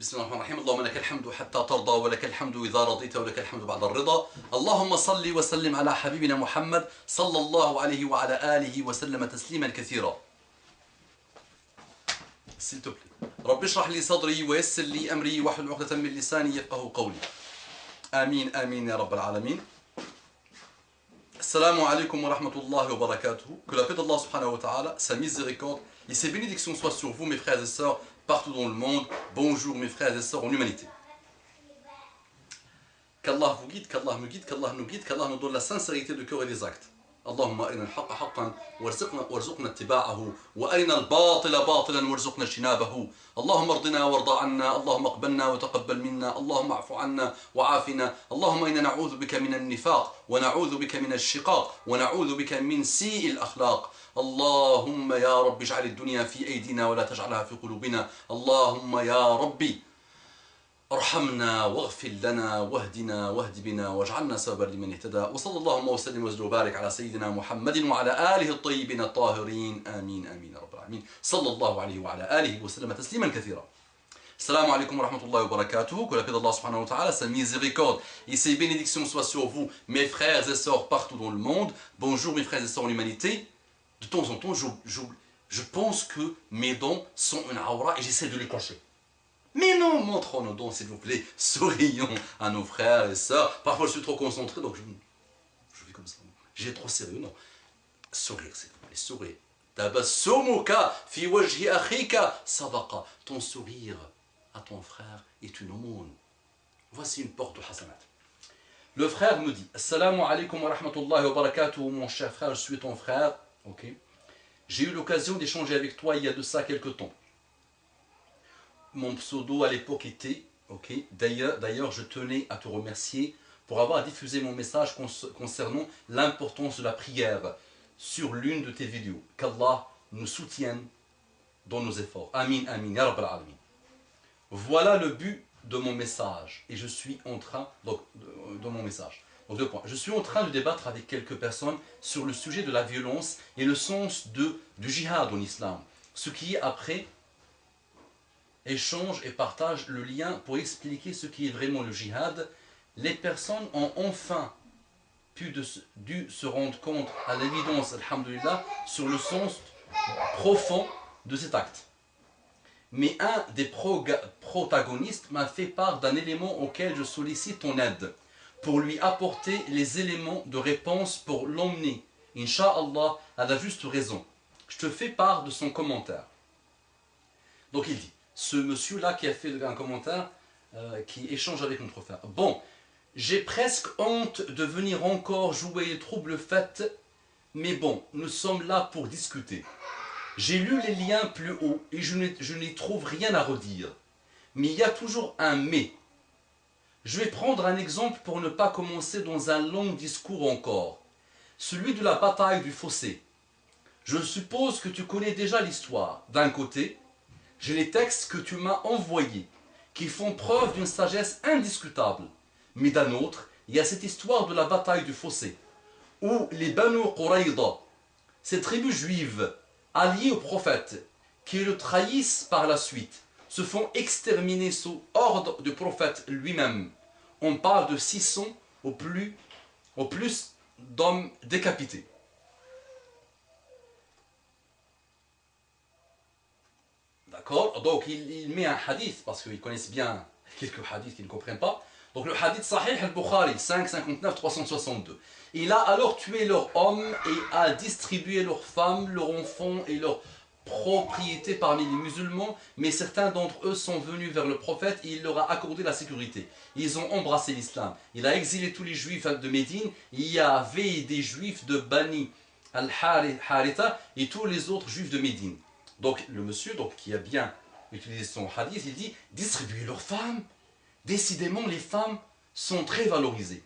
بسم الله الرحمن الرحيم. اللهم لك الحمد حتى ترضى ولك الحمد إذا رضيت ولك الحمد بعد الرضا. اللهم صل وسلم على حبيبنا محمد صلى الله عليه وعلى آله وسلم تسليما كثيرا. S'il te plaît. رب اشرح لي صدري ويسر لي أمري واحلل عقدة من لساني يفقهوا قولي. آمين آمين يا رب العالمين. Assalamu alaikum wa rahmatullahi wa barakatuh. Que la paix d'Allah subhanahu wa ta'ala, sa miséricorde et ses bénédictions soient sur vous, mes frères et sœurs, partout dans le monde. Bonjour, mes frères et sœurs en humanité. Qu'Allah vous guide, qu'Allah me guide, qu'Allah nous guide, qu'Allah nous donne la sincérité de cœur et des actes. Allahumma arina al-haqqa haqqan warzuqna ittiba'ahu wa arina al-batila batilan warzuqna ijtinabahu. Allahumma ardina warda 'anna, Allahumma aqbalna wa taqabbal minna, Allahumma a'fu 'anna wa 'afina. Allahumma inna na'udhu bika min an-nifaq wa na'udhu bika min ash-shiqaq wa na'udhu bika min si'i al-akhlaq. Allahumma ya Rabbi ij'al ad-dunya fi aydina wa la taj'alha fi qulubina. Allahumma ya Rabbi ارحمنا واغفر لنا واهدنا واهد بنا واجعلنا سببا لمن اهتدى وصلى اللهم وسلم وزد وبارك على سيدنا محمد وعلى آله الطيبين الطاهرين آمين آمين يا رب العالمين صلى الله عليه وعلى آله وسلم تسليما كثيرا. Assalamu alaikum wa rahmatullahi wa barakatuh. Que la paix d'Allah subhanahu wa ta'ala, sa miséricorde et ses bénédictions soient sur vous, mes frères et sœurs partout dans le monde. Bonjour mes frères et sœurs en humanité. De temps en temps, je pense que mes dents sont une aura et j'essaie de les cacher. Mais non, montrons nos dons, s'il vous plaît. Sourions à nos frères et sœurs. Parfois, je suis trop concentré, donc je fais comme ça. J'ai trop sérieux, non. Sourire, s'il vous plaît, sourire. Tabassumuka fi wajhi akhika sadaqa. Ton sourire à ton frère est une aumône. Voici une porte de hasanat. Le frère me dit, Assalamu alaikum wa rahmatullahi wa barakatuh. Mon cher frère, je suis ton frère. Ok. J'ai eu l'occasion d'échanger avec toi il y a de ça quelques temps. Mon pseudo à l'époque était, ok, d'ailleurs je tenais à te remercier pour avoir diffusé mon message concernant l'importance de la prière sur l'une de tes vidéos. Qu'Allah nous soutienne dans nos efforts. Amin, amin, ya rabbal alamin. Voilà le but de mon message. Et je suis en train, donc, de mon message. Donc, 2 points. Je suis en train de débattre avec quelques personnes sur le sujet de la violence et le sens du djihad en islam. Ce qui est après échange et partage le lien pour expliquer ce qui est vraiment le djihad. Les personnes ont enfin dû se rendre compte à l'évidence, alhamdoulilah, sur le sens profond de cet acte. Mais un des protagonistes m'a fait part d'un élément auquel je sollicite ton aide, pour lui apporter les éléments de réponse pour l'emmener, Inch'Allah, à la juste raison. Je te fais part de son commentaire. Donc il dit, ce monsieur-là qui a fait un commentaire, qui échange avec notre frère. Bon, j'ai presque honte de venir encore jouer les troubles faits, mais bon, nous sommes là pour discuter. J'ai lu les liens plus haut et je n'y trouve rien à redire. Mais il y a toujours un mais. Je vais prendre un exemple pour ne pas commencer dans un long discours encore. Celui de la bataille du fossé. Je suppose que tu connais déjà l'histoire. D'un côté, j'ai les textes que tu m'as envoyés, qui font preuve d'une sagesse indiscutable. Mais d'un autre, il y a cette histoire de la bataille du fossé, où les Banu Qurayda, ces tribus juives, alliées au prophète, qui le trahissent par la suite, se font exterminer sous ordre du prophète lui-même. On parle de 600 au plus d'hommes décapités. D'accord? Donc il met un hadith, parce qu'ils connaissent bien quelques hadiths qu'ils ne comprennent pas. Donc le hadith Sahih al-Bukhari, 559 362. Il a alors tué leurs hommes et a distribué leurs femmes, leurs enfants et leurs propriétés parmi les musulmans. Mais certains d'entre eux sont venus vers le prophète et il leur a accordé la sécurité. Ils ont embrassé l'islam. Il a exilé tous les juifs de Médine. Il y avait des juifs de Bani al-Haritha et tous les autres juifs de Médine. Donc le monsieur qui a bien utilisé son hadith, il dit, distribuer leurs femmes. Décidément, les femmes sont très valorisées.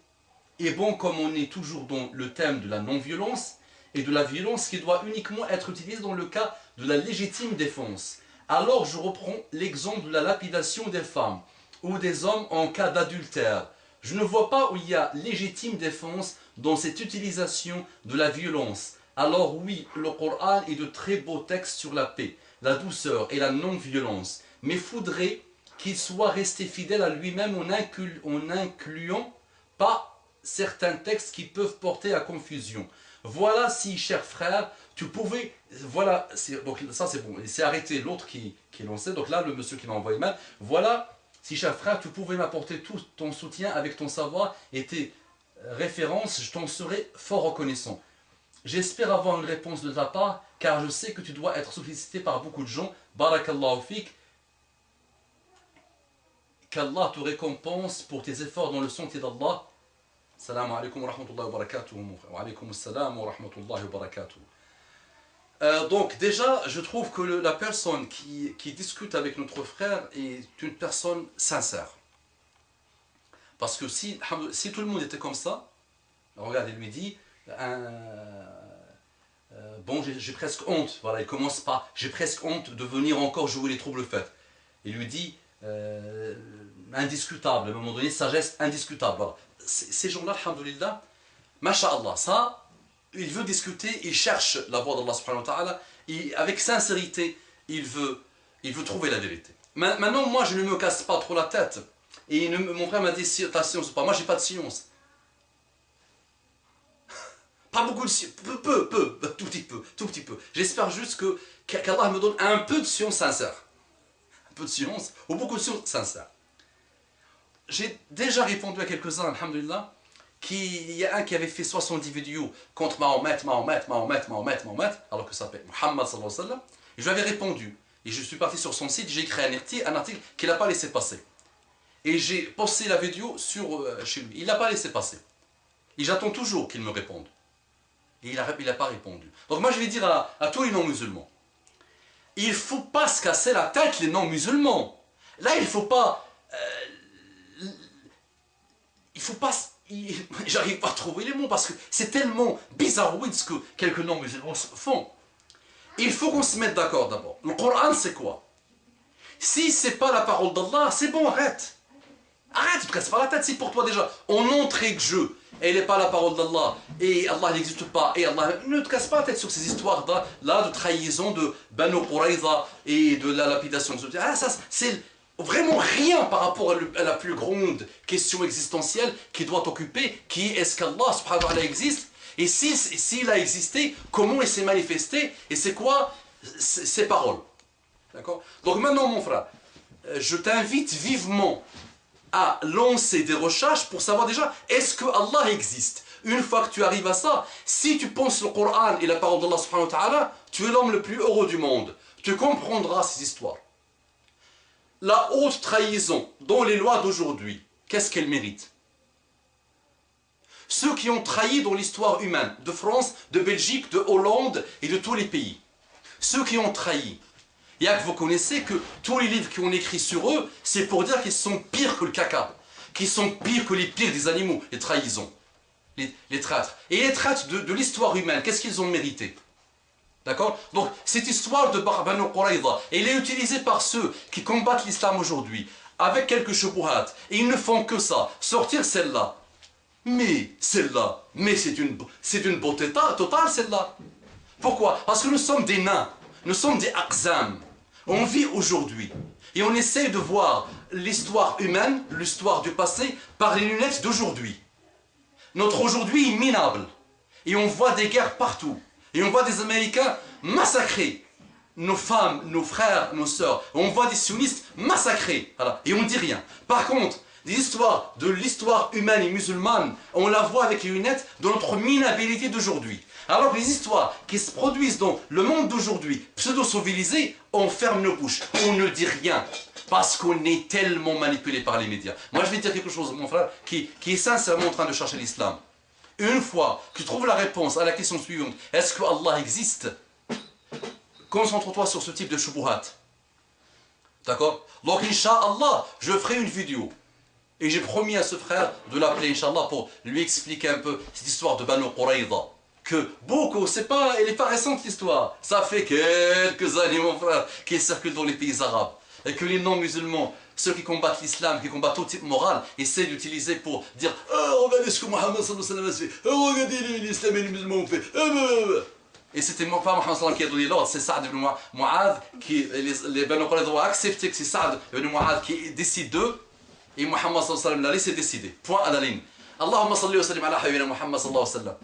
Et bon, comme on est toujours dans le thème de la non-violence, et de la violence qui doit uniquement être utilisée dans le cas de la légitime défense, alors je reprends l'exemple de la lapidation des femmes, ou des hommes en cas d'adultère. Je ne vois pas où il y a légitime défense dans cette utilisation de la violence. Alors oui, le Coran est de très beaux textes sur la paix, la douceur et la non-violence. Mais faudrait qu'il soit resté fidèle à lui-même en incluant pas certains textes qui peuvent porter à confusion. Voilà si, cher frère, tu pouvais... Voilà, donc ça c'est bon, il s'est arrêté l'autre qui lançait, donc là le monsieur qui m'a envoyé mal. Voilà, si cher frère, tu pouvais m'apporter tout ton soutien avec ton savoir et tes références, je t'en serais fort reconnaissant. J'espère avoir une réponse de ta part, car je sais que tu dois être sollicité par beaucoup de gens. Barakallahu fik. Qu'Allah te récompense pour tes efforts dans le sentier d'Allah. Salam alaikum wa rahmatullahi wa barakatuh, mon frère. Wa alaikum salam wa rahmatullahi wa barakatuh. Donc déjà, je trouve que la personne qui discute avec notre frère est une personne sincère. Parce que si tout le monde était comme ça, regarde, il lui dit, bon, j'ai presque honte, voilà, il commence par, j'ai presque honte de venir encore jouer les troubles faits. Il lui dit, indiscutable, à un moment donné, sagesse indiscutable. Voilà. Ces gens-là, alhamdoulilah, masha'Allah, ça, il veut discuter, il cherche la voie d'Allah subhanahu wa ta'ala, et avec sincérité, il veut trouver la vérité. Maintenant, moi, je ne me casse pas trop la tête. Et mon frère m'a dit, ta science ou pas, moi, j'ai pas de science. Pas beaucoup de science, peu, tout petit peu. J'espère juste qu'Allah me donne un peu de science sincère. Un peu de science, ou beaucoup de science sincère. J'ai déjà répondu à quelques-uns, alhamdulillah, il y a un qui avait fait 70 vidéos contre Mahomet, alors que ça s'appelle Muhammad sallallahu alayhi wa sallam, et je lui avais répondu. Et je suis parti sur son site, j'ai écrit un article qu'il n'a pas laissé passer. Et j'ai posté la vidéo chez lui. Il n'a pas laissé passer. Et j'attends toujours qu'il me réponde. Et il n'a pas répondu. Donc moi je vais dire à tous les non-musulmans, il ne faut pas se casser la tête les non-musulmans. Là il ne faut pas... J'arrive pas à trouver les mots parce que c'est tellement bizarroïde ce que quelques non-musulmans font. Il faut qu'on se mette d'accord d'abord. Le Coran c'est quoi? Si c'est pas la parole d'Allah, c'est bon, arrête. Arrête, tu te casses pas la tête, c'est pour toi déjà. En entrée de jeu, elle n'est pas la parole d'Allah, et Allah n'existe pas, et Allah... Ne te casse pas la tête sur ces histoires-là de trahison de Banu Qurayza et de la lapidation. Ah, ça, c'est vraiment rien par rapport à la plus grande question existentielle qui doit t'occuper, qui est, est-ce qu'Allah subhanahu wa ta'ala existe? Et s'il a existé, comment il s'est manifesté? Et c'est quoi ses paroles? D'accord? Donc maintenant, mon frère, je t'invite vivement à lancer des recherches pour savoir déjà, est-ce que Allah existe? Une fois que tu arrives à ça, si tu penses le Coran et la parole d'Allah subhanahu wa ta'ala, tu es l'homme le plus heureux du monde. Tu comprendras ces histoires. La haute trahison dans les lois d'aujourd'hui, qu'est-ce qu'elle mérite? Ceux qui ont trahi dans l'histoire humaine, de France, de Belgique, de Hollande et de tous les pays. Ceux qui ont trahi. Il y a que vous connaissez que tous les livres qui ont écrit sur eux, c'est pour dire qu'ils sont pires que le caca, qu'ils sont pires que les pires des animaux, les trahisons, les traîtres. Et les traîtres de l'histoire humaine, qu'est-ce qu'ils ont mérité? D'accord? Donc, cette histoire de Banu Qurayza, elle est utilisée par ceux qui combattent l'islam aujourd'hui, avec quelques shubuhat, et ils ne font que ça, sortir celle-là. Mais celle-là, c'est une beauté totale celle-là. Pourquoi? Parce que nous sommes des nains, nous sommes des aqzam. On vit aujourd'hui, et on essaie de voir l'histoire humaine, l'histoire du passé, par les lunettes d'aujourd'hui. Notre aujourd'hui est minable, et on voit des guerres partout. Et on voit des Américains massacrer nos femmes, nos frères, nos sœurs. On voit des sionistes massacrer. Voilà. Et on ne dit rien. Par contre, des histoires de l'histoire humaine et musulmane, on la voit avec les lunettes de notre minabilité d'aujourd'hui. Alors que les histoires qui se produisent dans le monde d'aujourd'hui, pseudo-civilisé, on ferme nos bouches. On ne dit rien. Parce qu'on est tellement manipulé par les médias. Moi, je vais dire quelque chose, mon frère, qui est sincèrement en train de chercher l'islam. Une fois que tu trouves la réponse à la question suivante, est-ce que Allah existe? Concentre-toi sur ce type de shubuhat. D'accord? Donc, Inch'Allah, je ferai une vidéo. Et j'ai promis à ce frère de l'appeler, Inch'Allah, pour lui expliquer un peu cette histoire de Banu Qurayza. Que beaucoup, elle n'est pas récente l'histoire. Ça fait quelques années, mon frère, qu'il circule dans les pays arabes. Et que les non-musulmans, ceux qui combattent l'islam, qui combattent tout type moral, essaient d'utiliser pour dire « Oh, regardez ce que Mohammed sallallahu alayhi wa sallam a fait. Oh, regardez l'islam et les musulmans ont fait. » Et c'était pas Mohammed sallam qui a donné l'ordre, c'est Saad ibn Mu'adh qui, les Banu Qurayza ont accepté que c'est Saad ibn Mu'adh qui décide d'eux, et Mohammed sallam l'a laissé décider. Point à la ligne. Allahumma salli wa sallim ala habibina Muhammad sallallahu alayhi wa sallam.